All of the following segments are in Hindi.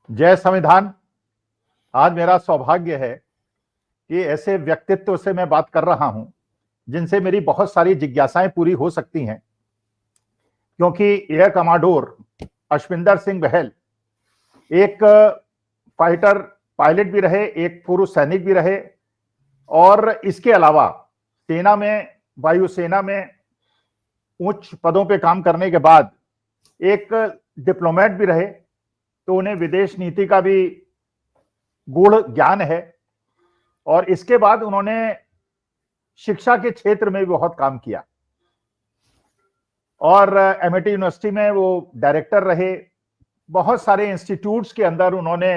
जय संविधान। आज मेरा सौभाग्य है कि ऐसे व्यक्तित्व से मैं बात कर रहा हूं जिनसे मेरी बहुत सारी जिज्ञासाएं पूरी हो सकती हैं, क्योंकि एयर कमांडोर अश्विंदर सिंह बहल एक फाइटर पायलट भी रहे, एक पूर्व सैनिक भी रहे, और इसके अलावा सेना में, वायुसेना में उच्च पदों पे काम करने के बाद एक डिप्लोमेट भी रहे। तो उन्हें विदेश नीति का भी गूढ़ ज्ञान है, और इसके बाद उन्होंने शिक्षा के क्षेत्र में भी बहुत काम किया, और एमआईटी यूनिवर्सिटी में वो डायरेक्टर रहे। बहुत सारे इंस्टीट्यूट्स के अंदर उन्होंने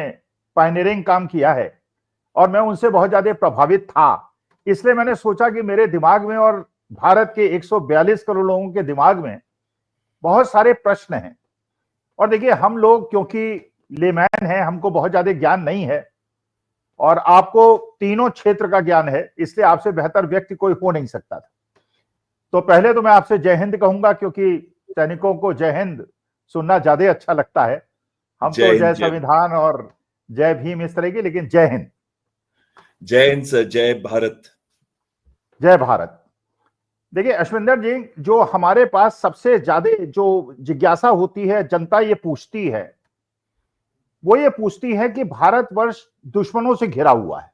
पायनियरिंग काम किया है, और मैं उनसे बहुत ज्यादा प्रभावित था। इसलिए मैंने सोचा कि मेरे दिमाग में और भारत के 142 करोड़ लोगों के दिमाग में बहुत सारे प्रश्न हैं। और देखिए, हम लोग क्योंकि लेमैन हैं, हमको बहुत ज्यादा ज्ञान नहीं है, और आपको तीनों क्षेत्र का ज्ञान है, इसलिए आपसे बेहतर व्यक्ति कोई हो नहीं सकता था। तो पहले तो मैं आपसे जय हिंद कहूंगा, क्योंकि सैनिकों को जय हिंद सुनना ज्यादा अच्छा लगता है। हम तो जय हिंद। जय संविधान और जय भीम इस तरह की, लेकिन जय हिंद। जय हिंद सर। जय भारत। जय भारत। देखिए अश्विंदर जी, जो हमारे पास सबसे ज्यादा जो जिज्ञासा होती है, जनता ये पूछती है, वो ये पूछती है कि भारतवर्ष दुश्मनों से घिरा हुआ है।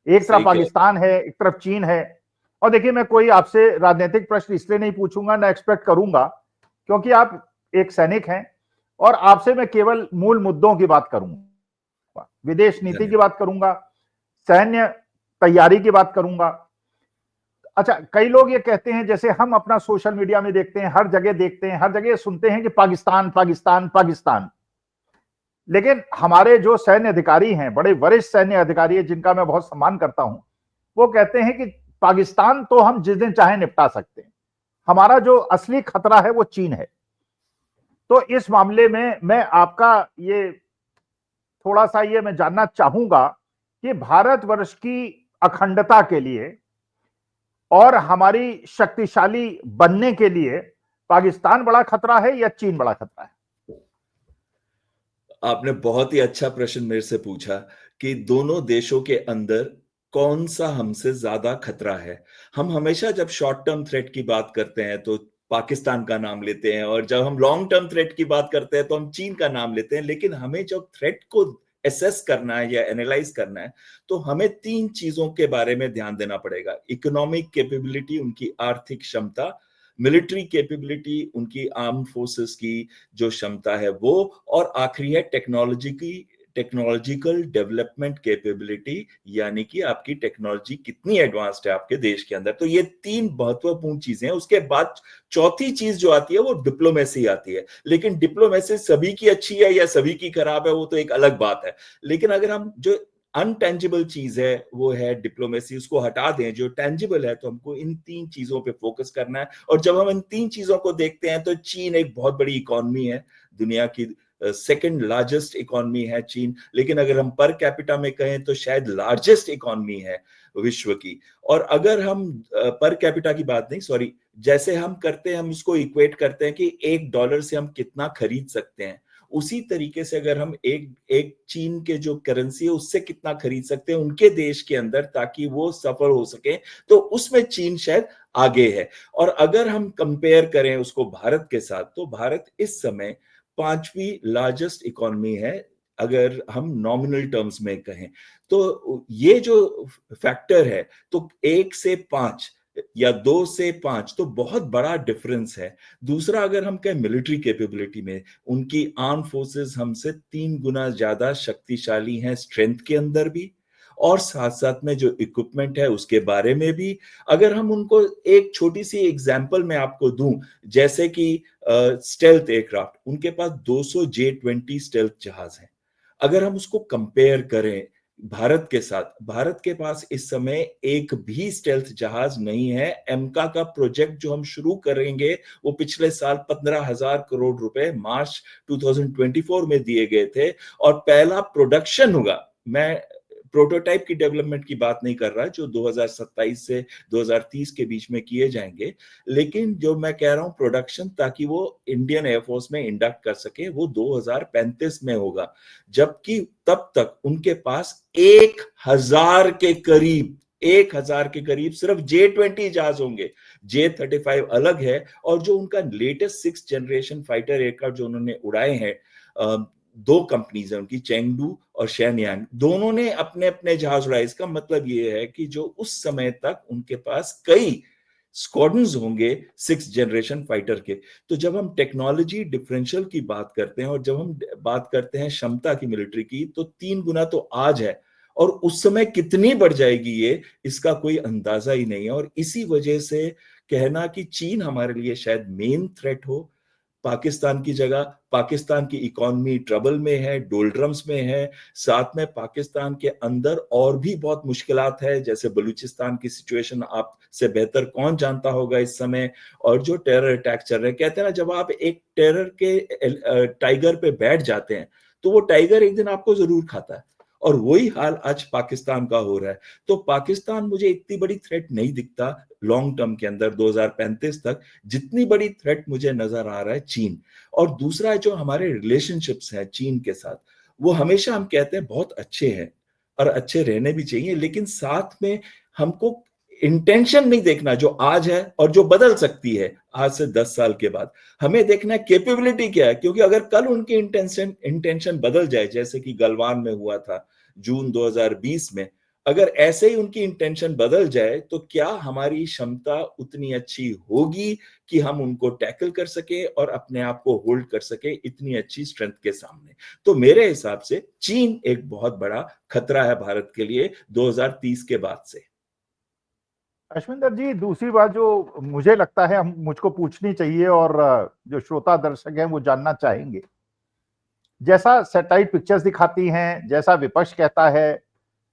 एक तरफ पाकिस्तान है, एक तरफ चीन है। और देखिए, मैं कोई आपसे राजनीतिक प्रश्न इसलिए नहीं पूछूंगा, ना एक्सपेक्ट करूंगा, क्योंकि आप एक सैनिक हैं, और आपसे मैं केवल मूल मुद्दों की बात करूंगा, विदेश नीति की बात करूंगा, सैन्य तैयारी की बात करूंगा। अच्छा, कई लोग ये कहते हैं, जैसे हम अपना सोशल मीडिया में देखते हैं, हर जगह देखते हैं, हर जगह सुनते हैं कि पाकिस्तान पाकिस्तान पाकिस्तान। लेकिन हमारे जो सैन्य अधिकारी हैं, बड़े वरिष्ठ सैन्य अधिकारी हैं जिनका मैं बहुत सम्मान करता हूं, वो कहते हैं कि पाकिस्तान तो हम जिस दिन चाहे निपटा सकते हैं, हमारा जो असली खतरा है वो चीन है। तो इस मामले में मैं आपका ये थोड़ा सा ये मैं जानना चाहूंगा कि भारतवर्ष की अखंडता के लिए और हमारी शक्तिशाली बनने के लिए पाकिस्तान बड़ा खतरा है या चीन बड़ा खतरा है? आपने बहुत ही अच्छा प्रश्न मेरे से पूछा कि दोनों देशों के अंदर कौन सा हमसे ज्यादा खतरा है। हम हमेशा जब शॉर्ट टर्म थ्रेट की बात करते हैं तो पाकिस्तान का नाम लेते हैं, और जब हम लॉन्ग टर्म थ्रेट की बात करते हैं तो हम चीन का नाम लेते हैं। लेकिन हमें जब थ्रेट को एसेस करना है या एनालाइज करना है, तो हमें तीन चीजों के बारे में ध्यान देना पड़ेगा। इकोनॉमिक कैपेबिलिटी, उनकी आर्थिक क्षमता, मिलिट्री कैपेबिलिटी, उनकी आर्म फोर्सेस की जो क्षमता है वो, और आखिरी है टेक्नोलॉजिकल डेवलपमेंट कैपेबिलिटी, यानी कि आपकी टेक्नोलॉजी कितनी एडवांस्ड है आपके देश के अंदर। तो ये तीन महत्वपूर्ण चीजें हैं। उसके बाद चौथी चीज जो आती है वो डिप्लोमेसी आती है। लेकिन डिप्लोमेसी सभी की अच्छी है या सभी की खराब है, वो तो एक अलग बात है। लेकिन अगर हम जो अनटेंजिबल चीज है वो है डिप्लोमेसी, उसको हटा दें, जो टेंजिबल है, तो हमको इन तीन चीजों पे फोकस करना है। और जब हम इन तीन चीजों को देखते हैं तो चीन एक बहुत बड़ी इकोनॉमी है, दुनिया की सेकंड लार्जेस्ट इकोनॉमी है चीन। लेकिन अगर हम पर कैपिटा में कहें तो शायद लार्जेस्ट इकोनॉमी है विश्व की। और अगर हम पर कैपिटा की बात नहीं, सॉरी, जैसे हम करते हैं, हम इसको इक्वेट करते हैं कि $1 से हम कितना खरीद सकते हैं, उसी तरीके से अगर हम एक एक चीन के जो करेंसी है उससे कितना खरीद सकते हैं उनके देश के अंदर, ताकि वो सफल हो सके, तो उसमें चीन शायद आगे है। और अगर हम कंपेयर करें उसको भारत के साथ, तो भारत इस समय 5वीं लार्जेस्ट इकोनॉमी है, अगर हम नॉमिनल टर्म्स में कहें तो। ये जो फैक्टर है, तो 1 से 5 या 2 से 5, तो बहुत बड़ा डिफरेंस है। दूसरा, अगर हम कहें मिलिट्री कैपेबिलिटी में, उनकी आर्म फोर्सेस हमसे 3 गुना ज्यादा शक्तिशाली हैं स्ट्रेंथ के अंदर भी, और साथ साथ में जो इक्विपमेंट है उसके बारे में भी। अगर हम उनको एक छोटी सी एग्जांपल मैं आपको दूं, जैसे कि स्टेल्थ एयरक्राफ्ट, उनके पास 200 J-20 स्टेल्थ जहाज हैं। अगर हम उसको कंपेयर करें भारत के साथ, भारत के पास इस समय एक भी स्टेल्थ जहाज नहीं है। एमका का प्रोजेक्ट जो हम शुरू करेंगे, वो पिछले साल 15,000 करोड़ रुपए मार्च 2024 में दिए गए थे, और पहला प्रोडक्शन होगा, मैं प्रोटोटाइप की डेवलपमेंट की बात नहीं कर रहा जो 2027 से 2030 के बीच में किए जाएंगे, लेकिन जो मैं कह रहा हूं प्रोडक्शन ताकि वो इंडियन एयरफोर्स में इंडक्ट कर सके वो 2035 में होगा, जबकि तब तक उनके पास 1000 के करीब सिर्फ J-20 जहाज होंगे। J-35 अलग है, और जो उनका latest 6th generation fighter aircraft जो उन्होंने उड़ाए हैं, दो कंपनीज है उनकी, चेंगडू और शेनयान, दोनों ने अपने अपने जहाज उड़ाए। इसका मतलब ये है कि जो उस समय तक उनके पास कई स्क्वाड्रन्स होंगे 6th जनरेशन फाइटर के। तो जब हम टेक्नोलॉजी डिफरेंशियल की बात करते हैं और जब हम बात करते हैं क्षमता की मिलिट्री की, तो 3 गुना तो आज है, और उस समय कितनी बढ़ जाएगी ये, इसका कोई अंदाजा ही नहीं है। और इसी वजह से कहना कि चीन हमारे लिए शायद मेन थ्रेट हो पाकिस्तान की जगह, पाकिस्तान की इकोनॉमी ट्रबल में है, डोल्ड्रम्स में है, साथ में पाकिस्तान के अंदर और भी बहुत मुश्किलात है, जैसे बलूचिस्तान की सिचुएशन आपसे बेहतर कौन जानता होगा इस समय, और जो टेरर अटैक चल रहे हैं। कहते हैं ना, जब आप एक टेरर के टाइगर पे बैठ जाते हैं तो वो टाइगर एक दिन आपको जरूर खाता है, और वही हाल आज पाकिस्तान का हो रहा है। तो पाकिस्तान मुझे इतनी बड़ी थ्रेट नहीं दिखता लॉन्ग टर्म के अंदर 2035 तक, जितनी बड़ी थ्रेट मुझे नजर आ रहा है चीन। और दूसरा जो हमारे रिलेशनशिप्स हैं चीन के साथ, वो हमेशा हम कहते हैं बहुत अच्छे हैं और अच्छे रहने भी चाहिए, लेकिन साथ में हमको इंटेंशन नहीं देखना जो आज है और जो बदल सकती है आज से 10 साल के बाद। हमें देखना है कैपेबिलिटी क्या है, क्योंकि अगर कल उनकी इंटेंशन बदल जाए, जैसे कि गलवान में हुआ था जून 2020 में, अगर ऐसे ही उनकी इंटेंशन बदल जाए तो क्या हमारी क्षमता उतनी अच्छी होगी कि हम उनको टैकल कर सके और अपने आप को होल्ड कर सके इतनी अच्छी स्ट्रेंथ के सामने। तो मेरे हिसाब से चीन एक बहुत बड़ा खतरा है भारत के लिए 2030 के बाद से। अश्विंदर जी, दूसरी बात जो मुझे लगता है हम मुझको पूछनी चाहिए और जो श्रोता दर्शक हैं वो जानना चाहेंगे, जैसा सैटेलाइट पिक्चर्स दिखाती हैं, जैसा विपक्ष कहता है,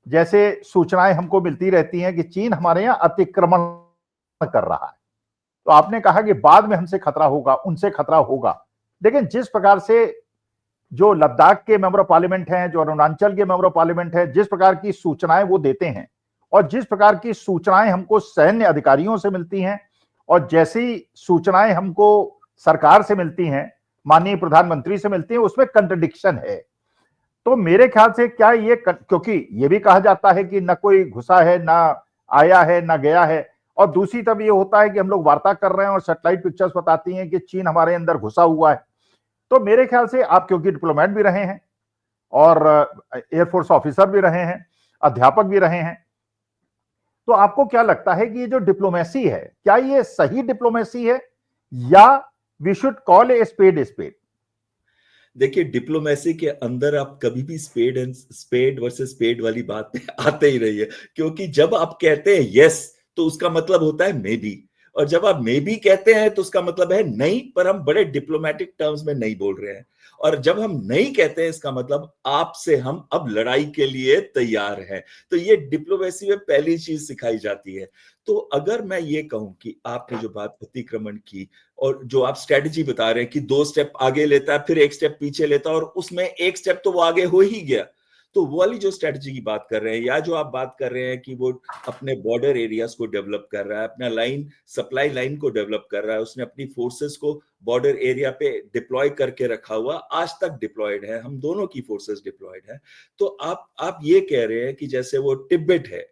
जैसे सूचनाएं हमको मिलती रहती हैं कि चीन हमारे यहाँ अतिक्रमण कर रहा है, तो आपने कहा कि बाद में हमसे खतरा होगा, उनसे खतरा होगा, लेकिन जिस प्रकार से जो लद्दाख के मेंबर ऑफ पार्लियामेंट हैं, जो अरुणाचल के मेंबर ऑफ पार्लियामेंट है, जिस प्रकार की सूचनाएं वो देते हैं और जिस प्रकार की सूचनाएं हमको सैन्य अधिकारियों से मिलती हैं और जैसी सूचनाएं हमको सरकार से मिलती हैं, माननीय प्रधानमंत्री से मिलती हैं, उसमें कंट्रडिक्शन है। तो मेरे ख्याल से क्या ये, क्योंकि ये भी कहा जाता है कि न कोई घुसा है, ना आया है, ना गया है, और दूसरी तरफ ये होता है कि हम लोग वार्ता कर रहे हैं और सैटेलाइट पिक्चर्स बताती हैं कि चीन हमारे अंदर घुसा हुआ है। तो मेरे ख्याल से आप क्योंकि डिप्लोमेट भी रहे हैं और एयरफोर्स ऑफिसर भी रहे हैं, अध्यापक भी रहे हैं, तो आपको क्या लगता है कि ये जो डिप्लोमेसी है, क्या ये सही डिप्लोमेसी है या we should call a spade a spade? देखिए, डिप्लोमेसी के अंदर आप कभी भी स्पेड वर्सेस स्पेड वाली बात में आते ही रहिए, क्योंकि जब आप कहते हैं यस तो उसका मतलब होता है मे बी, और जब आप मे बी कहते हैं तो उसका मतलब है नहीं, पर हम बड़े डिप्लोमेटिक टर्म्स में नहीं बोल रहे हैं। और जब हम नहीं कहते हैं इसका मतलब आपसे हम अब लड़ाई के लिए तैयार हैं। तो ये डिप्लोमेसी में पहली चीज सिखाई जाती है। तो अगर मैं ये कहूं कि आपने जो बात अतिक्रमण की और जो आप स्ट्रेटजी बता रहे हैं कि 2 स्टेप आगे लेता है फिर 1 स्टेप पीछे लेता है और उसमें 1 स्टेप तो वो आगे हो ही गया, तो वो वाली जो स्ट्रेटजी की बात कर रहे हैं, या जो आप बात कर रहे हैं कि वो अपने बॉर्डर एरियाज को डेवलप कर रहा है, अपना सप्लाई लाइन को डेवलप कर रहा है, उसने अपनी फोर्सेस को बॉर्डर एरिया पे डिप्लॉय करके रखा हुआ, आज तक डिप्लॉयड है, हम दोनों की फोर्सेस डिप्लॉयड है। तो आप ये कह रहे हैं कि जैसे वो तिब्बत है,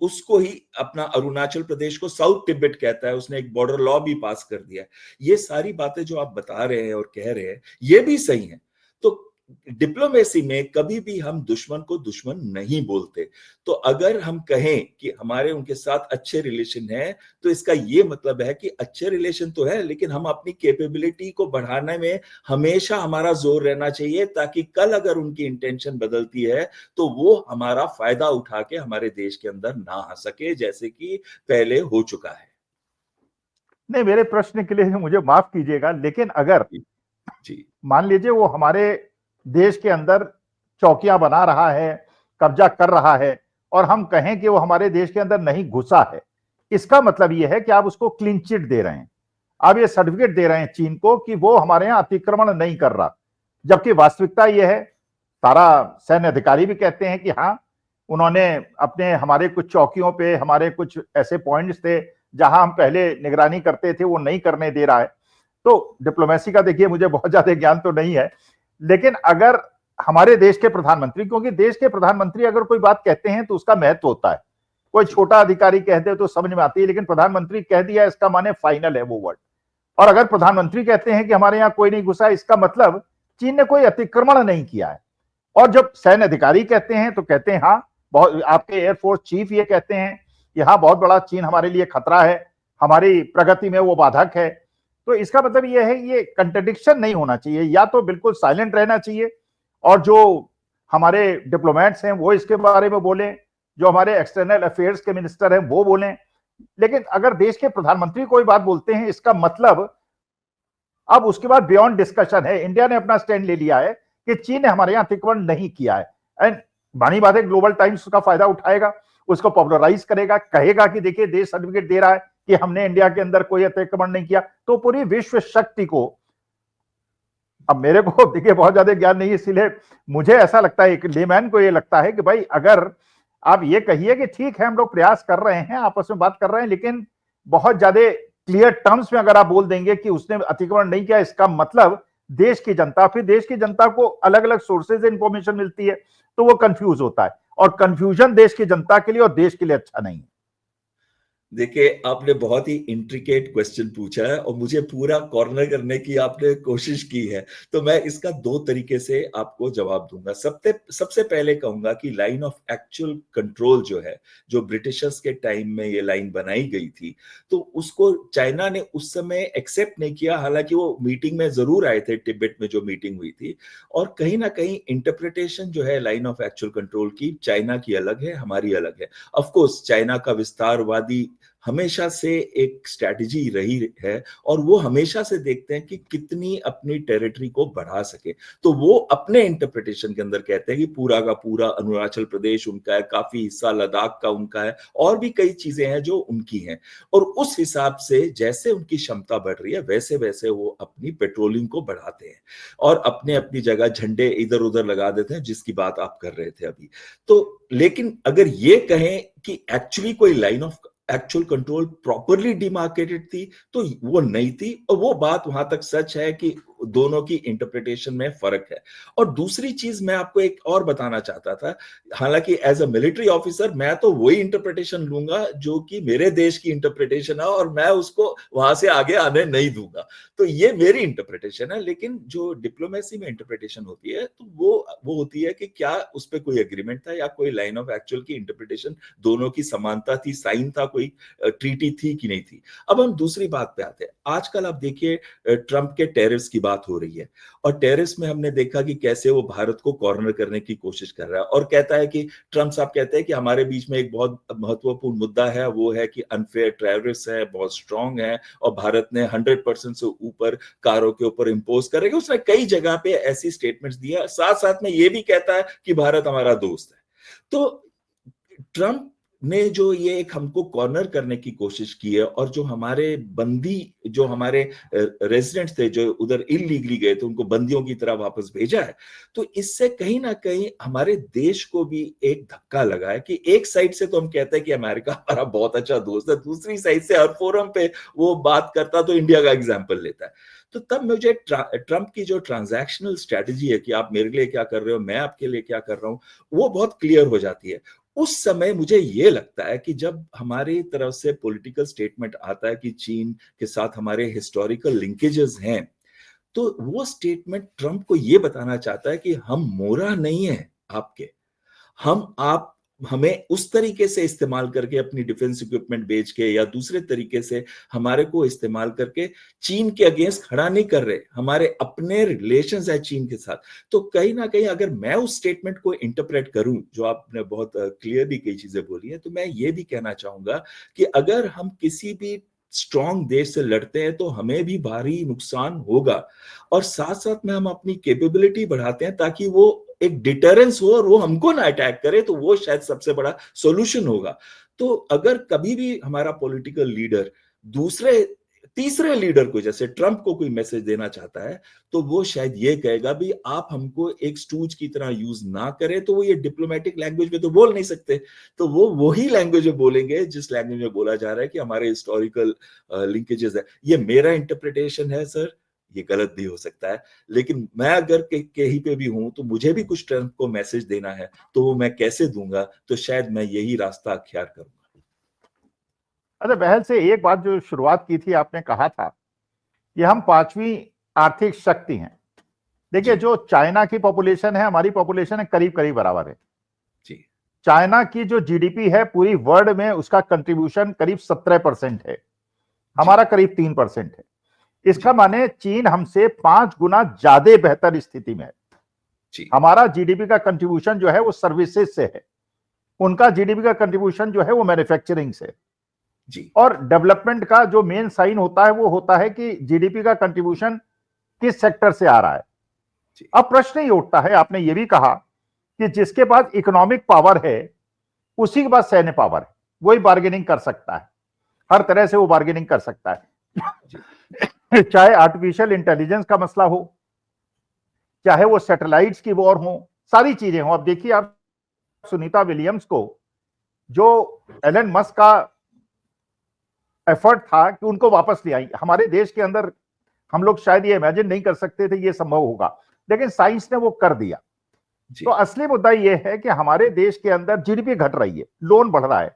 उसको ही अपना अरुणाचल प्रदेश को साउथ तिब्बत कहता है, उसने एक बॉर्डर लॉ भी पास कर दिया है। ये सारी बातें जो आप बता रहे हैं और कह रहे हैं ये भी सही है। तो डिप्लोमेसी में कभी भी हम दुश्मन को दुश्मन नहीं बोलते। तो अगर हम कहें कि हमारे उनके साथ अच्छे रिलेशन है, तो इसका ये मतलब है कि अच्छे रिलेशन तो है, लेकिन हम अपनी कैपेबिलिटी को बढ़ाने में हमेशा हमारा जोर रहना चाहिए, ताकि कल अगर उनकी इंटेंशन बदलती है तो वो हमारा फायदा उठा के हमारे देश के अंदर ना आ सके, जैसे कि पहले हो चुका है। नहीं, मेरे प्रश्न के लिए मुझे माफ कीजिएगा, लेकिन अगर जी, मान लीजिए वो हमारे देश के अंदर चौकियां बना रहा है, कब्जा कर रहा है, और हम कहें कि वो हमारे देश के अंदर नहीं घुसा है, इसका मतलब यह है कि आप उसको क्लीन चिट दे रहे हैं, आप ये सर्टिफिकेट दे रहे हैं चीन को कि वो हमारे यहां अतिक्रमण नहीं कर रहा, जबकि वास्तविकता यह है, सारा सैन्य अधिकारी भी कहते हैं कि हाँ, उन्होंने अपने हमारे कुछ चौकियों पे हमारे कुछ ऐसे पॉइंट्स थे जहां हम पहले निगरानी करते थे वो नहीं करने दे रहा है। तो डिप्लोमेसी का देखिए मुझे बहुत ज्यादा ज्ञान तो नहीं है, लेकिन अगर हमारे देश के प्रधानमंत्री, क्योंकि देश के प्रधानमंत्री अगर कोई बात कहते हैं तो उसका महत्व होता है, कोई छोटा अधिकारी कह दे तो समझ में आती है, लेकिन प्रधानमंत्री कह दिया इसका माने फाइनल है वो वर्ड। और अगर प्रधानमंत्री कहते हैं कि हमारे यहाँ कोई नहीं घुसा, इसका मतलब चीन ने कोई अतिक्रमण नहीं किया है। और जब सैन्य अधिकारी कहते हैं तो कहते हैं हाँ, बहुत, आपके एयरफोर्स चीफ ये कहते हैं कि हाँ बहुत बड़ा चीन हमारे लिए खतरा है, हमारी प्रगति में वो बाधक है। तो इसका मतलब ये है, ये कंट्रडिक्शन नहीं होना चाहिए, या तो बिल्कुल साइलेंट रहना चाहिए और जो हमारे डिप्लोमेट्स हैं वो इसके बारे में बोलें, जो हमारे एक्सटर्नल अफेयर्स के मिनिस्टर हैं वो बोलें। लेकिन अगर देश के प्रधानमंत्री कोई बात बोलते हैं, इसका मतलब अब उसके बाद बियॉन्ड डिस्कशन है, इंडिया ने अपना स्टैंड ले लिया है कि चीन ने हमारे यहां अतिक्रमण नहीं किया है। एंड बड़ी बात है, ग्लोबल टाइम्स उसका फायदा उठाएगा, उसको पॉपुलराइज करेगा, कहेगा कि देखिए देश सर्टिफिकेट दे रहा है कि हमने इंडिया के अंदर कोई अतिक्रमण नहीं किया। तो पूरी विश्व शक्ति को, अब मेरे को देखिए बहुत ज्यादा ज्ञान नहीं है, इसीलिए मुझे ऐसा लगता है, एक लेमैन को ये लगता है कि भाई अगर आप ये कहिए कि ठीक है हम लोग प्रयास कर रहे हैं, आपस में बात कर रहे हैं, लेकिन बहुत ज्यादा क्लियर टर्म्स में अगर आप बोल देंगे कि उसने अतिक्रमण नहीं किया, इसका मतलब देश की जनता, फिर देश की जनता को अलग अलग सोर्सेज से इंफॉर्मेशन मिलती है तो वो कंफ्यूज होता है, और कंफ्यूजन देश की जनता के लिए और देश के लिए अच्छा नहीं है। देखिए, आपने बहुत ही इंट्रिकेट क्वेश्चन पूछा है और मुझे पूरा कॉर्नर करने की आपने कोशिश की है, तो मैं इसका दो तरीके से आपको जवाब दूंगा। सबसे पहले कहूंगा कि लाइन ऑफ एक्चुअल कंट्रोल जो है, जो ब्रिटिशर्स के टाइम में ये लाइन बनाई गई थी, तो उसको चाइना ने उस समय एक्सेप्ट नहीं किया। हालांकि वो मीटिंग में जरूर आए थे, तिब्बत में जो मीटिंग हुई थी, और कहीं ना कहीं इंटरप्रिटेशन जो है लाइन ऑफ एक्चुअल कंट्रोल की, चाइना की अलग है, हमारी अलग है। ऑफ कोर्स चाइना का विस्तारवादी हमेशा से एक स्ट्रैटेजी रही है, और वो हमेशा से देखते हैं कि कितनी अपनी टेरिटरी को बढ़ा सके। तो वो अपने इंटरप्रिटेशन के अंदर कहते हैं कि पूरा का पूरा अरुणाचल प्रदेश उनका है, काफी हिस्सा लद्दाख का उनका है, और भी कई चीजें हैं जो उनकी हैं। और उस हिसाब से जैसे उनकी क्षमता बढ़ रही है, वैसे वैसे वो अपनी पेट्रोलिंग को बढ़ाते हैं और अपने अपनी जगह झंडे इधर उधर लगा देते हैं, जिसकी बात आप कर रहे थे अभी। तो लेकिन अगर ये कहें कि एक्चुअली कोई line of actual control properly demarcated थी, तो वो नहीं थी, और वो बात वहां तक सच है कि दोनों की इंटरप्रिटेशन में फर्क है। और दूसरी चीज मैं आपको एक और बताना चाहता था, हालांकि एज अ मिलिट्री ऑफिसर मैं तो वही इंटरप्रिटेशन लूंगा जो कि मेरे देश की इंटरप्रिटेशन है, और मैं उसको वहां से आगे आने नहीं दूंगा। तो ये मेरी इंटरप्रिटेशन है। लेकिन जो डिप्लोमेसी में इंटरप्रिटेशन होती है, तो वो होती है कि क्या उस पर कोई एग्रीमेंट था या कोई लाइन ऑफ एक्चुअल की इंटरप्रिटेशन, दोनों की समानता थी, साइन था, कोई ट्रीटी थी कि नहीं थी। अब हम दूसरी बात पे आते हैं। आजकल आप देखिए ट्रंप के टैरिफ्स की बात हो रही है, और टैरिफ्स में हमने देखा कि कैसे वो भारत को कॉर्नर करने की कोशिश कर रहा है, और कहता है कि ट्रंप साहब कहते हैं कि हमारे बीच में एक बहुत महत्वपूर्ण मुद्दा है, वो है कि अनफेयर टैरिफ्स है, बहुत स्ट्रांग है, और भारत ने 100% से ऊपर कारों के ऊपर इंपोज करेगा। उसने कई जगह पे ऐसी स्टेटमेंट्स दिया, साथ साथ में ये भी कहता है कि भारत हमारा दोस्त है। तो ट्रंप ने जो ये एक हमको कॉर्नर करने की कोशिश की है, और जो हमारे बंदी, जो हमारे रेजिडेंट्स थे जो उधर इलीगली गए थे, उनको बंदियों की तरह वापस भेजा है, तो इससे कहीं ना कहीं हमारे देश को भी एक धक्का लगा है कि एक साइड से तो हम कहते हैं कि अमेरिका हमारा बहुत अच्छा दोस्त है, दूसरी साइड से हर फोरम पे वो बात करता तो इंडिया का एग्जाम्पल लेता है। तो तब मुझे ट्रंप की जो ट्रांजैक्शनल स्ट्रेटजी है कि आप मेरे लिए क्या कर रहे हो, मैं आपके लिए क्या कर रहा हूं, वो बहुत क्लियर हो जाती है। उस समय मुझे ये लगता है कि जब हमारी तरफ से पॉलिटिकल स्टेटमेंट आता है कि चीन के साथ हमारे हिस्टोरिकल लिंकेजेस हैं, तो वो स्टेटमेंट ट्रंप को ये बताना चाहता है कि हम मोरा नहीं है आपके, आप हमें उस तरीके से इस्तेमाल करके अपनी डिफेंस इक्विपमेंट बेच के या दूसरे तरीके से हमारे को इस्तेमाल करके चीन के अगेंस्ट खड़ा नहीं कर रहे, हमारे अपने रिलेशंस है चीन के साथ। तो कहीं ना कहीं अगर मैं उस स्टेटमेंट को इंटरप्रेट करूं, जो आपने बहुत क्लियरली कई चीजें बोली हैं, तो मैं ये भी कहना चाहूंगा कि अगर हम किसी भी स्ट्रॉन्ग देश से लड़ते हैं तो हमें भी भारी नुकसान होगा, और साथ साथ में हम अपनी कैपेबिलिटी बढ़ाते हैं ताकि वो एक डिटरेंस हो और वो हमको ना अटैक करे, तो वो शायद सबसे बड़ा सॉल्यूशन होगा। तो अगर कभी भी हमारा पॉलिटिकल लीडर दूसरे तीसरे लीडर को, जैसे ट्रंप को कोई मैसेज देना चाहता है, तो वो शायद ये कहेगा भी आप हमको एक स्टूज की तरह यूज ना करें, तो वो ये डिप्लोमेटिक लैंग्वेज में तो बोल नहीं सकते, तो वो वही लैंग्वेज में बोलेंगे जिस लैंग्वेज में बोला जा रहा है कि हमारे हिस्टोरिकल लिंकेजेस है। ये मेरा इंटरप्रिटेशन है सर, ये गलत भी हो सकता है, लेकिन मैं अगर कहीं पे भी हूं तो मुझे भी कुछ ट्रंप को मैसेज देना है, तो वो मैं कैसे दूंगा, तो शायद मैं यही रास्ता अख्तियार करूंगा। अच्छा, बहल से एक बात जो शुरुआत की थी, आपने कहा था कि हम 5वीं आर्थिक शक्ति हैं। देखिए, जो चाइना की पॉपुलेशन है, हमारी पॉपुलेशन है करीब करीब बराबर है जी। चाइना की जो जीडीपी है पूरी वर्ल्ड में, उसका कंट्रीब्यूशन करीब 17% है, हमारा करीब 3% है। इसका माने चीन हमसे 5 गुना ज्यादा बेहतर स्थिति में है। हमारा जीडीपी का कंट्रीब्यूशन जो है वो सर्विसेज से है, उनका जीडीपी का कंट्रीब्यूशन जो है वो मैन्युफैक्चरिंग से। जी। और डेवलपमेंट का जो मेन साइन होता है वो होता है कि जीडीपी का कंट्रीब्यूशन किस सेक्टर से आ रहा है। अब प्रश्न ये उठता है, आपने ये भी कहा कि जिसके पास इकोनॉमिक पावर है उसी के पास सैन्य पावर है, वही बार्गेनिंग कर सकता है, हर तरह से वो बार्गेनिंग कर सकता है। चाहे आर्टिफिशियल इंटेलिजेंस का मसला हो, चाहे वो सैटेलाइट्स की वॉर हो, सारी चीजें हो। अब देखिए आप सुनीता विलियम्स को, जो एलन मस्क का एफर्ट था कि उनको वापस ले आई, हमारे देश के अंदर हम लोग शायद ये इमेजिन नहीं कर सकते थे ये संभव होगा, लेकिन साइंस ने वो कर दिया। तो असली मुद्दा ये है कि हमारे देश के अंदर जीडीपी घट रही है, लोन बढ़ रहा है,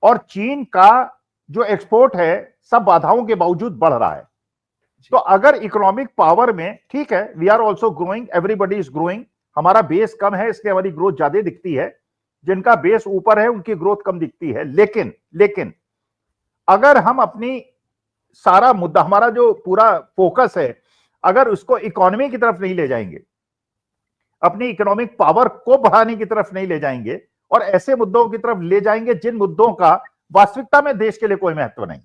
और चीन का जो एक्सपोर्ट है सब बाधाओं के बावजूद बढ़ रहा है। तो अगर इकोनॉमिक पावर में, ठीक है, we are also growing, everybody is growing, हमारा बेस कम है इसलिए हमारी ग्रोथ ज्यादा दिखती है, जिनका बेस ऊपर है उनकी ग्रोथ कम दिखती है। लेकिन अगर हम अपनी सारा मुद्दा, हमारा जो पूरा फोकस है, अगर उसको इकोनॉमी की तरफ नहीं ले जाएंगे, अपनी इकोनॉमिक पावर को बढ़ाने की तरफ नहीं ले जाएंगे, और ऐसे मुद्दों की तरफ ले जाएंगे जिन मुद्दों का वास्तविकता में देश के लिए कोई महत्व नहीं,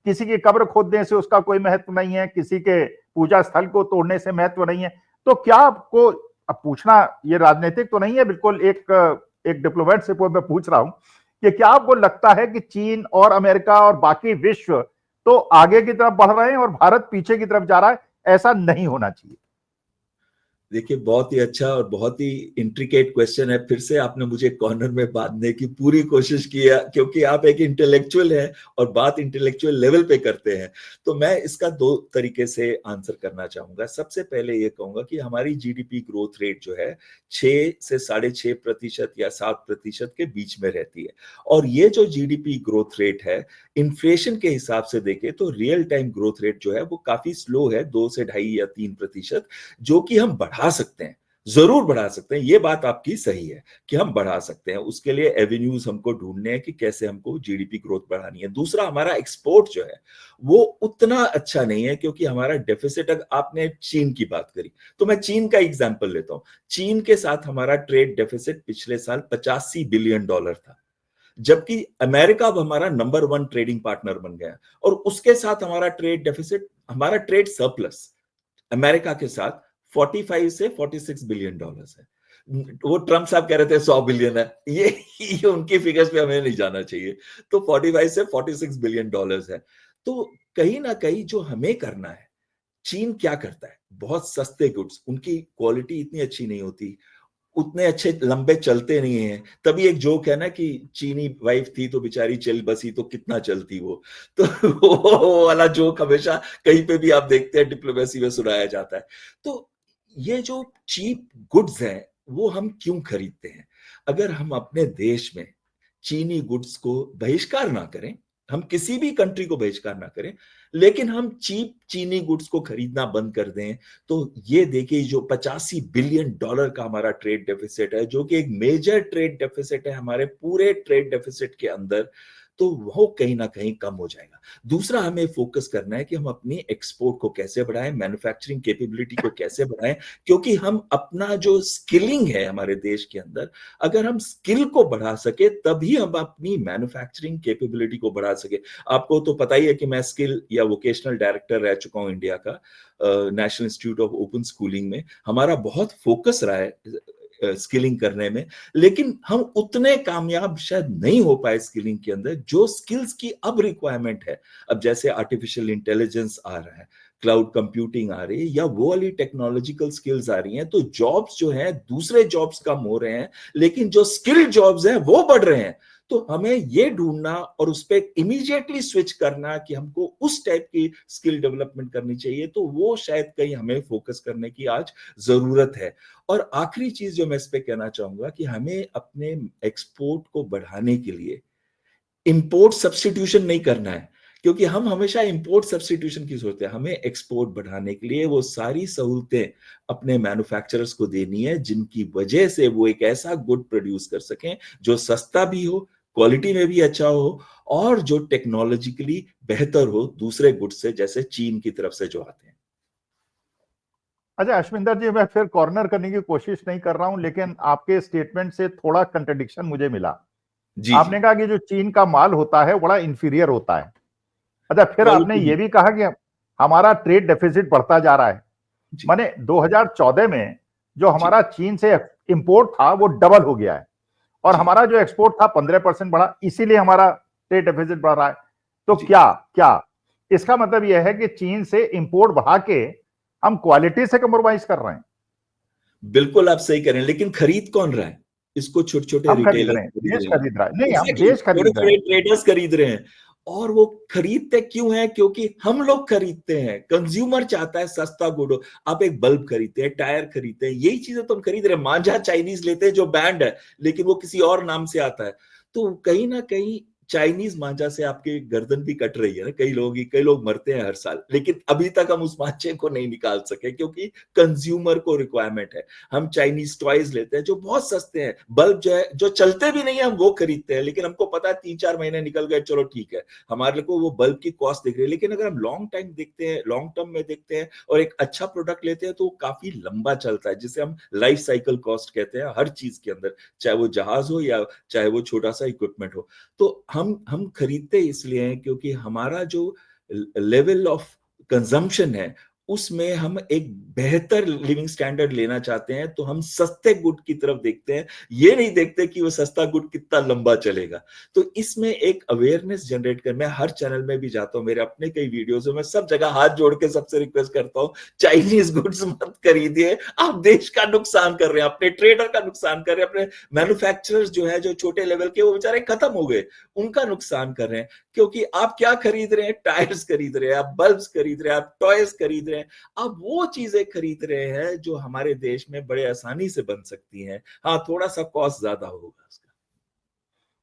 किसी की कब्र खोदने से उसका कोई महत्व नहीं है, किसी के पूजा स्थल को तोड़ने से महत्व नहीं है, तो क्या आपको अब पूछना, ये राजनीतिक तो नहीं है, बिल्कुल एक डिप्लोमेट से मैं पूछ रहा हूं कि क्या आपको लगता है कि चीन और अमेरिका और बाकी विश्व तो आगे की तरफ बढ़ रहे हैं और भारत पीछे की तरफ जा रहा है? ऐसा नहीं होना चाहिए। देखिए, बहुत ही अच्छा और बहुत ही इंट्रिकेट क्वेश्चन है। फिर से आपने मुझे कॉर्नर में बांधने की पूरी कोशिश की है, क्योंकि आप एक इंटेलेक्चुअल हैं और बात इंटेलेक्चुअल लेवल पे करते हैं। तो मैं इसका 2 तरीके से आंसर करना चाहूंगा। सबसे पहले ये कहूंगा कि हमारी जीडीपी ग्रोथ रेट जो है 6 से 6.5% या 7% के बीच में रहती है, और ये जो जीडीपी ग्रोथ रेट है इन्फ्लेशन के हिसाब से देखें तो रियल टाइम ग्रोथ रेट जो है वो काफी स्लो है, 2 से 2.5 या 3%, जो कि हम बढ़ा सकते हैं, जरूर बढ़ा सकते हैं। ये बात आपकी सही है कि हम बढ़ा सकते हैं, उसके लिए एवेन्यूज हमको ढूंढने हैं कि कैसे हमको जीडीपी ग्रोथ बढ़ानी है। दूसरा, हमारा एक्सपोर्ट जो है वो उतना अच्छा नहीं है, क्योंकि हमारा डेफिसिट, आपने चीन की बात करी तो मैं चीन का एग्जांपल लेता हूं। चीन के साथ हमारा ट्रेड डेफिसिट पिछले साल $85 बिलियन था, जबकि अमेरिका अब हमारा नंबर 1 ट्रेडिंग पार्टनर बन गया, और उसके साथ हमारा ट्रेड डेफिसिट, हमारा ट्रेड सरप्लस अमेरिका के साथ 45 से 46 बिलियन डॉलर्स है। वो ट्रम्प साहब कह रहे थे 100 बिलियन है, ये उनकी फिगर्स पे हमें नहीं जाना चाहिए। तो 45 से 46 बिलियन डॉलर्स है। तो कहीं ना कहीं जो हमें करना है, चीन क्या करता है, बहुत सस्ते गुड्स, उनकी क्वालिटी इतनी अच्छी नहीं होती, उतने अच्छे लंबे चलते नहीं है। तभी एक जोक है ना कि चीनी वाइफ थी तो बेचारी चल बसी तो कितना चलती वो, तो वो वाला जोक हमेशा कहीं पे भी आप देखते हैं डिप्लोमेसी में सुनाया जाता है। तो ये जो चीप गुड्स हैं वो हम क्यों खरीदते हैं? अगर हम अपने देश में चीनी गुड्स को बहिष्कार ना करें, हम किसी भी कंट्री को बहिष्कार ना करें, लेकिन हम चीप चीनी गुड्स को खरीदना बंद कर दें, तो ये देखिए जो $85 बिलियन का हमारा ट्रेड डेफिसिट है, जो कि एक मेजर ट्रेड डेफिसिट है हमारे पूरे ट्रेड डेफिसिट के अंदर, तो वो कहीं ना कहीं कम हो जाएगा। दूसरा, हमें फोकस करना है कि हम अपनी एक्सपोर्ट को कैसे बढ़ाएं, मैन्युफैक्चरिंग कैपेबिलिटी को कैसे बढ़ाएं, क्योंकि हम अपना जो स्किलिंग है हमारे देश के अंदर, अगर हम स्किल को बढ़ा सके तभी हम अपनी मैन्युफैक्चरिंग कैपेबिलिटी को बढ़ा सके। आपको तो पता ही है कि मैं स्किल या वोकेशनल डायरेक्टर रह चुका हूं इंडिया का, national institute of open schooling में। हमारा बहुत फोकस रहा है स्किलिंग करने में, लेकिन हम उतने कामयाब शायद नहीं हो पाए स्किलिंग के अंदर जो स्किल्स की अब रिक्वायरमेंट है। अब जैसे आर्टिफिशियल इंटेलिजेंस आ रहा है, क्लाउड कंप्यूटिंग आ रही है, या वो वाली टेक्नोलॉजिकल स्किल्स आ रही हैं, तो जॉब्स जो हैं, दूसरे जॉब्स कम हो रहे हैं, लेकिन जो स्किल्ड जॉब्स हैं वो बढ़ रहे हैं। तो हमें ये ढूंढना और उस पर इमीडिएटली स्विच करना कि हमको उस टाइप की स्किल डेवलपमेंट करनी चाहिए, तो वो शायद कहीं हमें फोकस करने की आज जरूरत है। और आखिरी चीज जो मैं इस पे कहना चाहूंगा कि हमें अपने एक्सपोर्ट को बढ़ाने के लिए इंपोर्ट सब्स्टिट्यूशन नहीं करना है, क्योंकि हम हमेशा इंपोर्ट सब्स्टिट्यूशन की सोचते हैं। हमें एक्सपोर्ट बढ़ाने के लिए वो सारी सहूलतें अपने मैन्युफैक्चरर्स को देनी है, जिनकी वजह से वो एक ऐसा गुड प्रोड्यूस कर सकें जो सस्ता भी हो, क्वालिटी में भी अच्छा हो, और जो टेक्नोलॉजिकली बेहतर हो दूसरे गुड से, जैसे चीन की तरफ से जो आते हैं। अच्छा अश्विंदर जी, मैं फिर कॉर्नर करने की कोशिश नहीं कर रहा हूं, लेकिन आपके स्टेटमेंट से थोड़ा कंट्रडिक्शन मुझे मिला। जी जी। आपने कहा कि जो चीन का माल होता है बड़ा इंफीरियर होता है। अच्छा, फिर आपने क्वालिटी ये भी कहा कि हमारा ट्रेड डेफिसिट बढ़ता जा रहा है। जी माने 2014 में जो जी हमारा चीन से इंपोर्ट था वो डबल हो गया है, और जी हमारा जो एक्सपोर्ट था 15% बढ़ा, इसीलिए हमारा ट्रेड डेफिसिट बढ़ रहा है। तो जी। क्या क्या इसका मतलब यह है कि चीन से इंपोर्ट बढ़ा के हम क्वालिटी से कम्प्रोमाइज कर रहे हैं? बिल्कुल आप सही कह रहे हैं, लेकिन खरीद कौन रहा है इसको? छोटे छोटे हम खरीद रिटेलर रहे हैं, खरीद देश रहे हैं। खरीद रहा है, नहीं हम एग्जैक्टली, देश छोटे खरीद रहे छोटे हैं। ट्रेडर्स खरीद रहे हैं। और वो खरीदते क्यों हैं? क्योंकि हम लोग खरीदते हैं, कंज्यूमर चाहता है सस्ता गुड हो। आप एक बल्ब खरीदते हैं, टायर खरीदते हैं, यही चीजें तो हम खरीद रहे हैं। मांझा चाइनीज लेते हैं जो बैंड है, लेकिन वो किसी और नाम से आता है। तो कहीं ना कहीं चाइनीज मांझा से आपकी गर्दन भी कट रही है ना, कई लोग मरते हैं हर साल, लेकिन अभी तक हम उस मांझे को नहीं निकाल सके, क्योंकि कंज्यूमर को रिक्वायरमेंट है। हम चाइनीज टॉयज लेते हैं जो बहुत सस्ते हैं, बल्ब जो है जो चलते भी नहीं है हम वो खरीदते हैं, लेकिन हमको पता है 3-4 महीने निकल गए, चलो ठीक है, हमारे को वो बल्ब की कॉस्ट दिख रही है। लेकिन अगर हम लॉन्ग टाइम देखते हैं, लॉन्ग टर्म में देखते हैं और एक अच्छा प्रोडक्ट लेते हैं, तो वो काफी लंबा चलता है, जिसे हम लाइफ साइकिल कॉस्ट कहते हैं हर चीज के अंदर, चाहे वो जहाज हो या चाहे वो छोटा सा इक्विपमेंट हो। तो हम खरीदते इसलिए हैं क्योंकि हमारा जो लेवल ऑफ कंजम्पशन है उसमें हम एक बेहतर लिविंग स्टैंडर्ड लेना चाहते हैं, तो हम सस्ते गुड की तरफ देखते हैं, ये नहीं देखते कि वो सस्ता गुड कितना लंबा चलेगा। तो इसमें एक अवेयरनेस जनरेट कर, मैं हर चैनल में भी जाता हूं, मेरे अपने कई वीडियोस में, मैं सब जगह हाथ जोड़ के सबसे रिक्वेस्ट करता हूं, चाइनीज गुड्स मत खरीदिए, आप देश का नुकसान कर रहे हैं, अपने ट्रेडर का नुकसान कर रहे हैं, अपने मैन्युफैक्चरर्स जो है जो छोटे लेवल के, वो बेचारे खत्म हो गए, उनका नुकसान कर रहे हैं। क्योंकि आप क्या खरीद रहे हैं? टायर्स खरीद रहे हैं, आप बल्ब्स खरीद रहे हैं, आप टॉयज खरीद रहे हैं, आप वो चीजें खरीद रहे हैं जो हमारे देश में बड़े आसानी से बन सकती हैं। हाँ, थोड़ा सा कॉस्ट ज्यादा होगा उसका।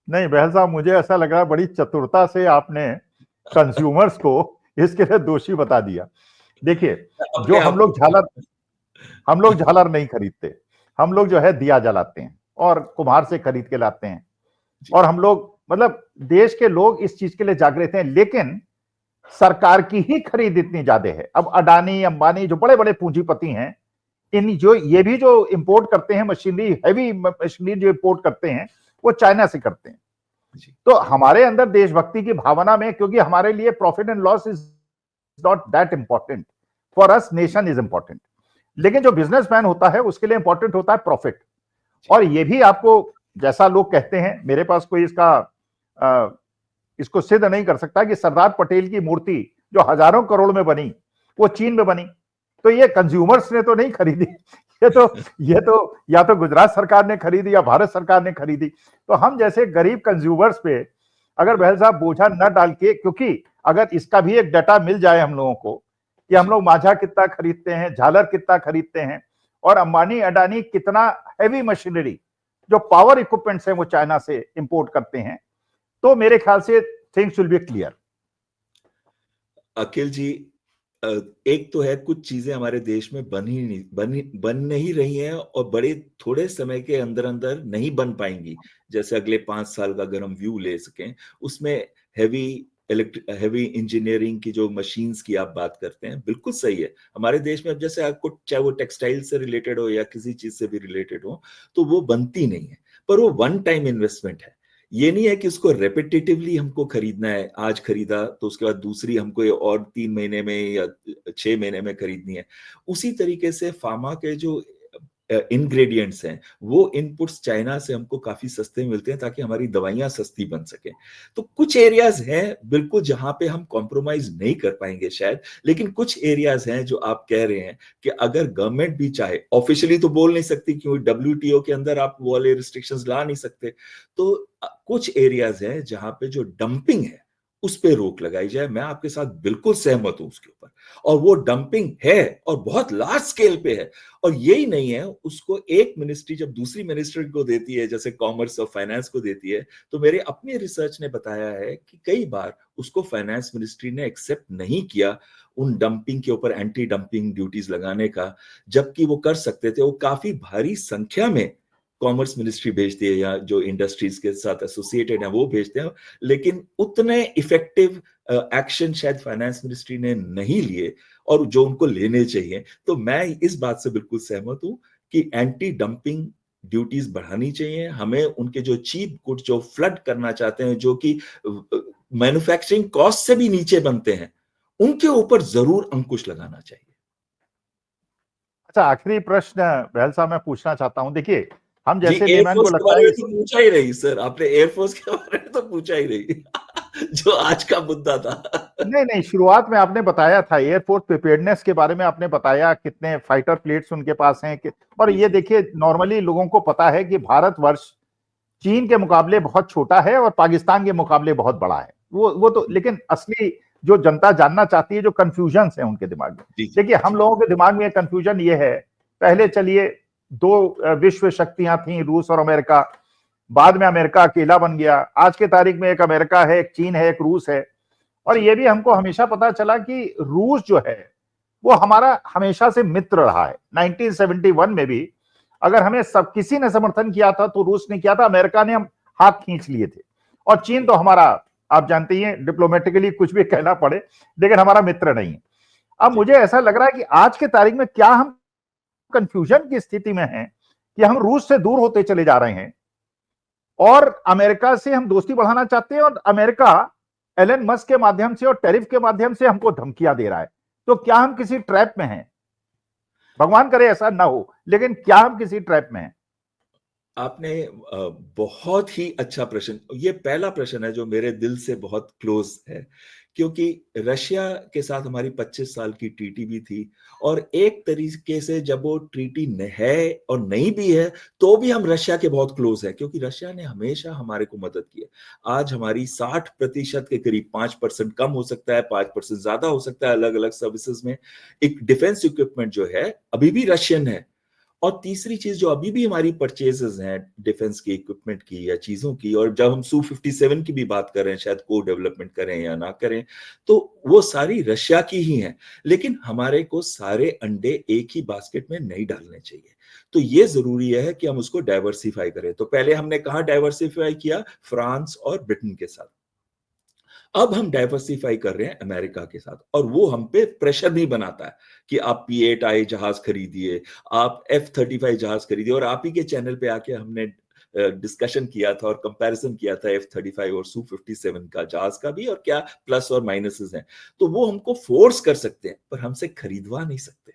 नहीं बहल साहब, मुझे ऐसा लग रहा है बड़ी चतुरता से आपने कंज्यूमर्स को इसके लिए दोषी बता दिया। देखिए, जो अपने आप को। हम लोग झालर नहीं खरीदते, हम लोग जो है दिया जलाते हैं और कुम्हार से खरीद के लाते हैं। जी और हम लोग मतलब देश के लोग इस चीज के लिए जागृत हैं, लेकिन सरकार की ही खरीद इतनी ज्यादा है। अब अडानी अंबानी जो बड़े बड़े पूंजीपति हैं, इन जो ये भी जो इंपोर्ट करते हैं मशीनरी, हैवी मशीनरी जो इंपोर्ट करते हैं, वो चाइना से करते हैं। जी तो हमारे अंदर देशभक्ति की भावना में, क्योंकि हमारे लिए profit and loss is not that important, for us nation is important, लेकिन जो बिजनेसमैन होता है उसके लिए इंपॉर्टेंट होता है प्रॉफिट। और ये भी आपको, जैसा लोग कहते हैं, मेरे पास कोई इसको सिद्ध नहीं कर सकता कि सरदार पटेल की मूर्ति जो हजारों करोड़ में बनी वो चीन में बनी, तो ये कंज्यूमर्स ने तो नहीं खरीदी। ये तो या तो गुजरात सरकार ने खरीदी या भारत सरकार ने खरीदी। तो हम जैसे गरीब कंज्यूमर्स पे अगर बहल साहब बोझा न डाल के, क्योंकि अगर इसका भी एक डाटा मिल जाए हम लोगों को कि हम लोग माझा कितना खरीदते हैं, झालर कितना खरीदते हैं, और अंबानी अडानी कितना हैवी मशीनरी जो पावर इक्विपमेंट्स है वो चाइना से इंपोर्ट करते हैं, तो मेरे ख्याल से थिंग्स विल बी क्लियर। अखिल जी, एक तो है कुछ चीजें हमारे देश में बन नहीं रही हैं, और बड़े थोड़े समय के अंदर अंदर नहीं बन पाएंगी। जैसे अगले 5 साल का अगर हम व्यू ले सकें, उसमें हैवी हैवी इंजीनियरिंग की जो मशीन्स की आप बात करते हैं, बिल्कुल सही है। हमारे देश में अब जैसे आपको चाहे वो टेक्सटाइल से रिलेटेड हो या किसी चीज से भी रिलेटेड हो, तो वो बनती नहीं है, पर वो वन टाइम इन्वेस्टमेंट है। ये नहीं है कि उसको रेपिटेटिवली हमको खरीदना है, आज खरीदा तो उसके बाद दूसरी हमको ये और 3 महीने में या 6 महीने में खरीदनी है। उसी तरीके से फार्मा के जो इंग्रेडिएंट्स हैं, वो इनपुट्स चाइना से हमको काफी सस्ते मिलते हैं ताकि हमारी दवाइयां सस्ती बन सके। तो कुछ एरियाज हैं बिल्कुल जहां पे हम कॉम्प्रोमाइज नहीं कर पाएंगे शायद, लेकिन कुछ एरियाज हैं जो आप कह रहे हैं कि अगर गवर्नमेंट भी चाहे, ऑफिशियली तो बोल नहीं सकती क्योंकि WTO के अंदर आप वो वाले रिस्ट्रिक्शंस ला नहीं सकते, तो कुछ एरियाज हैं जहां पे जो डंपिंग है उस पे रोक लगाई जाए। मैं आपके साथ बिल्कुल सहमत हूं उसके ऊपर, और वो डंपिंग है और बहुत लार्ज स्केल पे है। और यही नहीं है, उसको एक मिनिस्ट्री जब दूसरी मिनिस्ट्री को देती है, जैसे कॉमर्स और फाइनेंस को देती है, तो मेरे अपने रिसर्च ने बताया है कि कई बार उसको फाइनेंस मिनिस्ट्री ने एक्सेप्ट नहीं किया उन डंपिंग के ऊपर एंटी डंपिंग ड्यूटीज लगाने का, जबकि वो कर सकते थे। वो काफी भारी संख्या में कॉमर्स मिनिस्ट्री भेजती है या जो इंडस्ट्रीज के साथ एसोसिएटेड है वो भेजते हैं, लेकिन उतने इफेक्टिव एक्शन शायद फाइनेंस मिनिस्ट्री ने नहीं लिए और जो उनको लेने चाहिए। तो मैं इस बात से बिल्कुल सहमत हूं कि एंटी डंपिंग ड्यूटीज बढ़ानी चाहिए हमें। उनके जो चीप गुड जो फ्लड करना चाहते हैं, जो कि मैन्युफैक्चरिंग कॉस्ट से भी नीचे बनते हैं, उनके ऊपर जरूर अंकुश लगाना चाहिए। अच्छा, आखिरी प्रश्न बहल साहब मैं पूछना चाहता हूं। देखिए, हम जी, जैसे लेमैन को एयरफोर्स के लगता बारे है में तो पूछा ही नहीं सर आपने, एयरफोर्स के बारे में तो पूछा ही नहीं जो आज का मुद्दा था। नहीं नहीं, शुरुआत में आपने बताया था एयरफोर्स प्रिपेयर्डनेस के बारे में, आपने बताया कितने फाइटर प्लेट्स उनके पास हैं और ये देखिए, नॉर्मली लोगों को पता है कि भारतवर्ष चीन के मुकाबले बहुत छोटा है और पाकिस्तान के मुकाबले बहुत बड़ा है। वो तो, लेकिन असली जो जनता जानना चाहती है, जो कंफ्यूजन है उनके दिमाग में, देखिए हम लोगों के दिमाग में कंफ्यूजन ये है, पहले चलिए दो विश्व शक्तियां थी, रूस और अमेरिका, बाद में अमेरिका अकेला बन गया, आज के तारीख में एक अमेरिका है, एक चीन है, एक रूस है। और ये भी हमको हमेशा पता चला कि रूस जो है वो हमारा हमेशा से मित्र रहा है। 1971 में भी अगर हमें सब किसी ने समर्थन किया था तो रूस ने किया था, अमेरिका ने हम हाथ खींच लिए थे। और चीन तो हमारा, आप जानते ही हैं, डिप्लोमेटिकली कुछ भी कहना पड़े, लेकिन हमारा मित्र नहीं है। अब मुझे ऐसा लग रहा है कि आज के तारीख में क्या हम कंफ्यूजन की स्थिति में हैं कि हम रूस से दूर होते चले जा रहे हैं और अमेरिका से हम दोस्ती बढ़ाना चाहते हैं, और अमेरिका एलन मस्क के माध्यम से और टैरिफ के माध्यम से हमको धमकियां दे रहा है। तो क्या हम किसी ट्रैप में हैं? भगवान करे ऐसा ना हो, लेकिन क्या हम किसी ट्रैप में हैं? आपने बहुत ही अच्छा प्रश्न, ये पहला प्रश्न है जो मेरे दिल से बहुत क्लोज है, क्योंकि रशिया के साथ हमारी 25 साल की ट्रीटी भी थी, और एक तरीके से जब वो ट्रीटी है और नहीं भी है तो भी हम रशिया के बहुत क्लोज है, क्योंकि रशिया ने हमेशा हमारे को मदद की है। आज हमारी 60% के करीब, 5% कम हो सकता है, 5% ज्यादा हो सकता है, अलग अलग सर्विसेज में एक डिफेंस इक्विपमेंट जो है अभी भी रशियन है। और तीसरी चीज जो अभी भी हमारी परचेजेस हैं डिफेंस की इक्विपमेंट की या चीजों की, और जब हम Su-57 की भी बात कर रहे हैं, शायद को डेवलपमेंट करें या ना करें, तो वो सारी रशिया की ही हैं। लेकिन हमारे को सारे अंडे एक ही बास्केट में नहीं डालने चाहिए, तो ये जरूरी है कि हम उसको डाइवर्सिफाई करें। तो पहले हमने कहा डाइवर्सिफाई किया फ्रांस और ब्रिटेन के साथ, अब हम डाइवर्सिफाई कर रहे हैं अमेरिका के साथ, और वो हम पे प्रेशर भी बनाता है कि आप P8I जहाज खरीदिए, आप F-35 जहाज खरीदिए। और आप ही के चैनल पे आके हमने डिस्कशन किया था और कंपैरिजन किया था F-35 और Su-57 का, जहाज का भी, और क्या प्लस और माइनसेस हैं। तो वो हमको फोर्स कर सकते हैं पर हमसे खरीदवा नहीं सकते।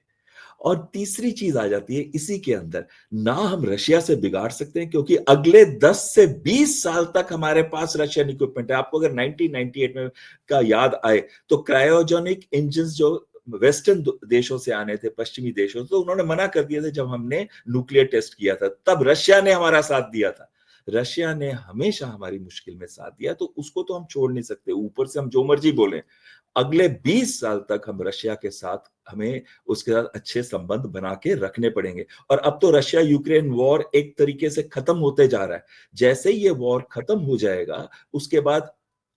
और तीसरी चीज आ जाती है इसी के अंदर, ना हम रशिया से बिगाड़ सकते हैं, क्योंकि अगले 10 से 20 साल तक हमारे पास रशियन इक्विपमेंट है। आपको अगर 1998 में का याद आए तो क्रायोजेनिक इंजन जो वेस्टर्न देशों से आने थे, पश्चिमी देशों से, तो उन्होंने मना कर दिया था जब हमने न्यूक्लियर टेस्ट किया था, तब रशिया ने हमारा साथ दिया था। रशिया ने हमेशा हमारी मुश्किल में साथ दिया, तो उसको तो हम छोड़ नहीं सकते। ऊपर से हम जो मर्जी बोले, अगले 20 साल तक हम रशिया के साथ, हमें उसके साथ अच्छे संबंध बना के रखने पड़ेंगे। और अब तो रशिया यूक्रेन वॉर एक तरीके से खत्म होते जा रहा है। जैसे ही ये वॉर खत्म हो जाएगा, उसके बाद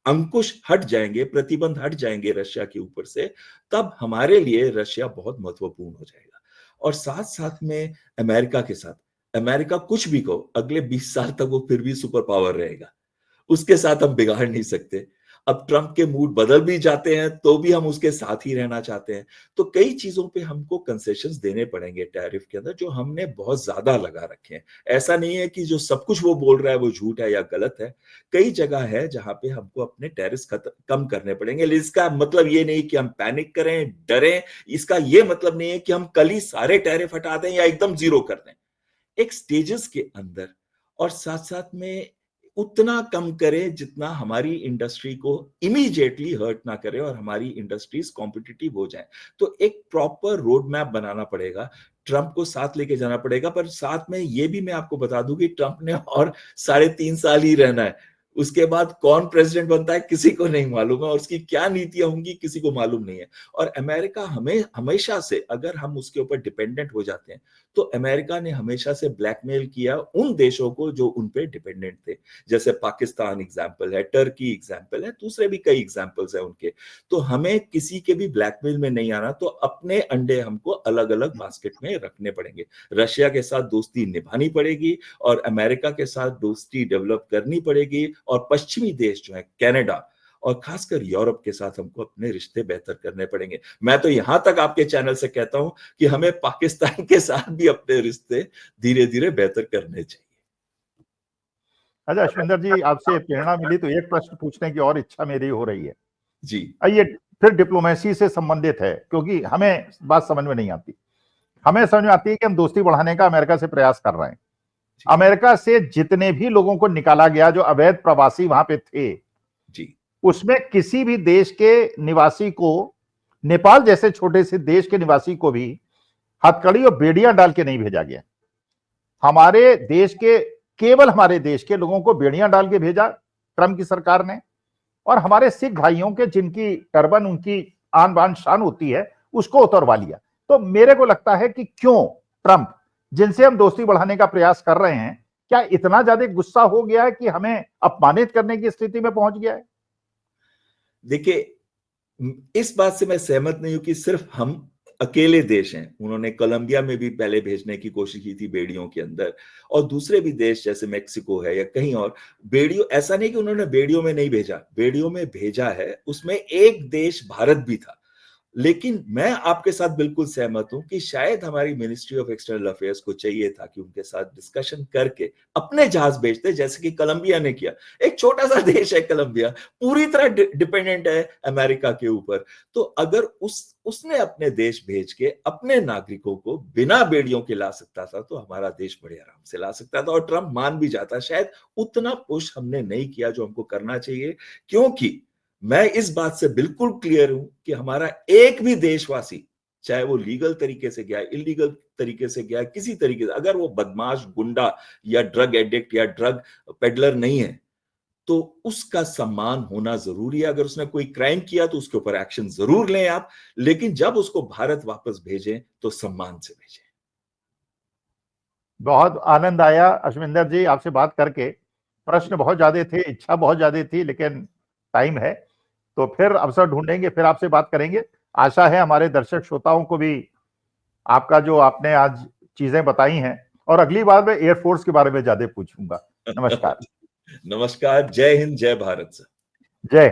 अंकुश हट जाएंगे, प्रतिबंध हट जाएंगे रशिया के ऊपर से, तब हमारे लिए रशिया बहुत महत्वपूर्ण हो जाएगा। और साथ साथ में अमेरिका के साथ, अमेरिका कुछ भी कहो, अगले 20 साल तक वो फिर भी सुपर पावर रहेगा, उसके साथ हम बिगाड़ नहीं सकते। अब ट्रंप के मूड बदल भी जाते हैं तो भी हम उसके साथ ही रहना चाहते हैं। तो कई चीजों पे हमको कंसेशंस देने पड़ेंगे टैरिफ के अंदर, जो हमने बहुत ज्यादा लगा रखे हैं। ऐसा नहीं है कि जो सब कुछ वो बोल रहा है वो झूठ है या गलत है। कई जगह है जहां पे हमको अपने टैरिफ कम करने पड़ेंगे। इसका मतलब ये नहीं कि हम पैनिक करें, डरें। इसका ये मतलब नहीं है कि हम कल ही सारे टैरिफ हटा दें या एकदम जीरो कर दें। एक स्टेजेस के अंदर, और साथ साथ में उतना कम करे जितना हमारी इंडस्ट्री को इमीडिएटली हर्ट ना करे और हमारी इंडस्ट्रीज कॉम्पिटिटिव हो जाए। तो एक प्रॉपर रोड मैप बनाना पड़ेगा, ट्रंप को साथ लेके जाना पड़ेगा। पर साथ में ये भी मैं आपको बता दूं कि ट्रंप ने और 3.5 साल ही रहना है, उसके बाद कौन प्रेसिडेंट बनता है किसी को नहीं मालूम है, और उसकी क्या नीतियां होंगी किसी को मालूम नहीं है। और अमेरिका हमेशा से, अगर हम उसके ऊपर डिपेंडेंट हो जाते हैं, तो अमेरिका ने हमेशा से ब्लैकमेल किया उन देशों को जो उन पे डिपेंडेंट थे। जैसे पाकिस्तान एग्जाम्पल है, टर्की एग्जाम्पल है, दूसरे भी कई एग्जाम्पल्स है उनके। तो हमें किसी के भी ब्लैकमेल में नहीं आना, तो अपने अंडे हमको अलग अलग बास्केट में रखने पड़ेंगे। रशिया के साथ दोस्ती निभानी पड़ेगी, और अमेरिका के साथ दोस्ती डेवलप करनी पड़ेगी, और पश्चिमी देश जो है कनाडा और खासकर यूरोप के साथ हमको अपने रिश्ते बेहतर करने पड़ेंगे। मैं तो यहां तक आपके चैनल से कहता हूं कि हमें पाकिस्तान के साथ भी अपने रिश्ते धीरे धीरे बेहतर करने चाहिए। अच्छा अश्विंदर जी, आपसे प्रेरणा मिली तो एक प्रश्न पूछने की और इच्छा मेरी हो रही है जी। ये फिर डिप्लोमेसी से संबंधित है, क्योंकि हमें बात समझ में नहीं आती। हमें समझ में आती है कि हम दोस्ती बढ़ाने का अमेरिका से प्रयास कर रहे हैं। अमेरिका से जितने भी लोगों को निकाला गया जो अवैध प्रवासी वहां पे थे जी, उसमें किसी भी देश के निवासी को, नेपाल जैसे छोटे से देश के निवासी को भी हथकड़ी और बेड़ियां डाल के नहीं भेजा गया। हमारे देश के, केवल हमारे देश के लोगों को बेड़ियां डाल के भेजा ट्रंप की सरकार ने, और हमारे सिख भाइयों के जिनकी टर्बन उनकी आन बान शान होती है उसको उतरवा लिया। तो मेरे को लगता है कि क्यों ट्रंप, जिनसे हम दोस्ती बढ़ाने का प्रयास कर रहे हैं, क्या इतना ज्यादा गुस्सा हो गया है कि हमें अपमानित करने की स्थिति में पहुंच गया है? देखिए, इस बात से मैं सहमत नहीं हूं कि सिर्फ हम अकेले देश हैं। उन्होंने कोलंबिया में भी पहले भेजने की कोशिश की थी बेड़ियों के अंदर, और दूसरे भी देश जैसे मेक्सिको है या कहीं और बेड़ियों, ऐसा नहीं कि उन्होंने बेड़ियों में नहीं भेजा, बेड़ियों में भेजा है। उसमें एक देश भारत भी था। लेकिन मैं आपके साथ बिल्कुल सहमत हूं कि शायद हमारी मिनिस्ट्री ऑफ एक्सटर्नल अफेयर्स को चाहिए था कि उनके साथ डिस्कशन करके अपने जहाज भेजते, जैसे कि कोलंबिया ने किया। एक छोटा सा देश है कोलंबिया, पूरी तरह डिपेंडेंट है अमेरिका के ऊपर। तो अगर उसने अपने देश भेज के अपने नागरिकों को बिना बेड़ियों के ला सकता था, तो हमारा देश बड़े आराम से ला सकता था, और ट्रंप मान भी जाता। शायद उतना पुश हमने नहीं किया जो हमको करना चाहिए, क्योंकि मैं इस बात से बिल्कुल क्लियर हूं कि हमारा एक भी देशवासी, चाहे वो लीगल तरीके से गया, इलीगल तरीके से गया, किसी तरीके से, अगर वो बदमाश, गुंडा या ड्रग एडिक्ट या ड्रग पेडलर नहीं है, तो उसका सम्मान होना जरूरी है। अगर उसने कोई क्राइम किया तो उसके ऊपर एक्शन जरूर लें आप, लेकिन जब उसको भारत वापस भेजें तो सम्मान से भेजें। बहुत आनंद आया अश्विंदर जी आपसे बात करके। प्रश्न बहुत ज्यादा थे, इच्छा बहुत ज्यादा थी, लेकिन टाइम है तो फिर अवसर ढूंढेंगे, फिर आपसे बात करेंगे। आशा है हमारे दर्शक श्रोताओं को भी आपका जो आपने आज चीजें बताई हैं, और अगली बार मैं एयरफोर्स के बारे में ज्यादा पूछूंगा। नमस्कार। नमस्कार, जय हिंद, जय भारत सर। जय